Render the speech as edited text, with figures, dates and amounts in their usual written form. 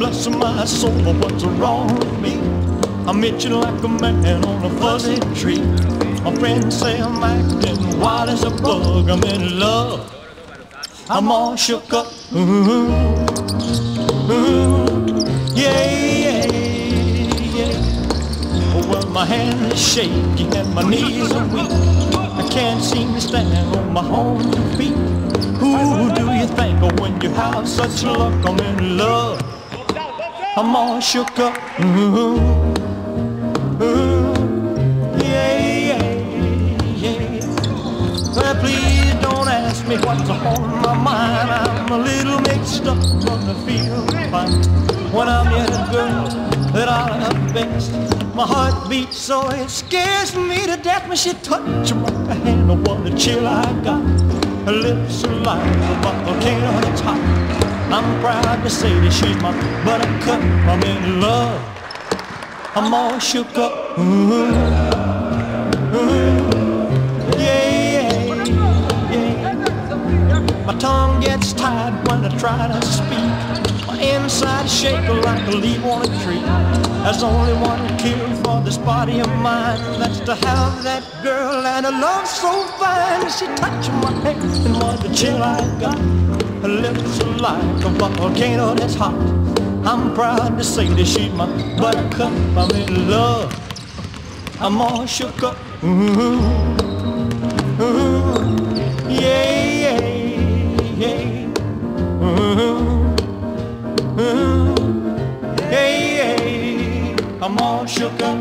bless my soul, what's wrong with me? I'm itching like a man on a fuzzy tree. My friends say I'm acting wild as a bug. I'm in love, I'm all shook up. Yeah, yeah, yeah. Well, my hand is shaky and my knees are weak. I can't seem to stand on my own 2 feet. Who do you think of when you have such luck? I'm in love, I'm all shook up. Yeah, yeah, yeah. Well, please don't ask me what's on my mind. I'm a little mixed up, but I feel fine when I'm near the girl that I love best. My heart beats so it scares me to death when she touches my hand. Oh, what a chill I got. Her lips are like a volcano that's hot. I'm proud to say that she's my buttercup. I'm in love, I'm all shook up. Yeah, yeah, yeah. My tongue gets tied when I try to speak. My inside is shaking like a leaf on a tree. There's only one cure for this body of mine. That's to have that girl and a love so fine. She touched my hand and what a chill I got. Her lips are like a volcano that's hot. I'm proud to say that she's my buttercup. I'm in love, I'm all shook up. Yeah, yeah, yeah. Yeah, yeah. I'm all shook up.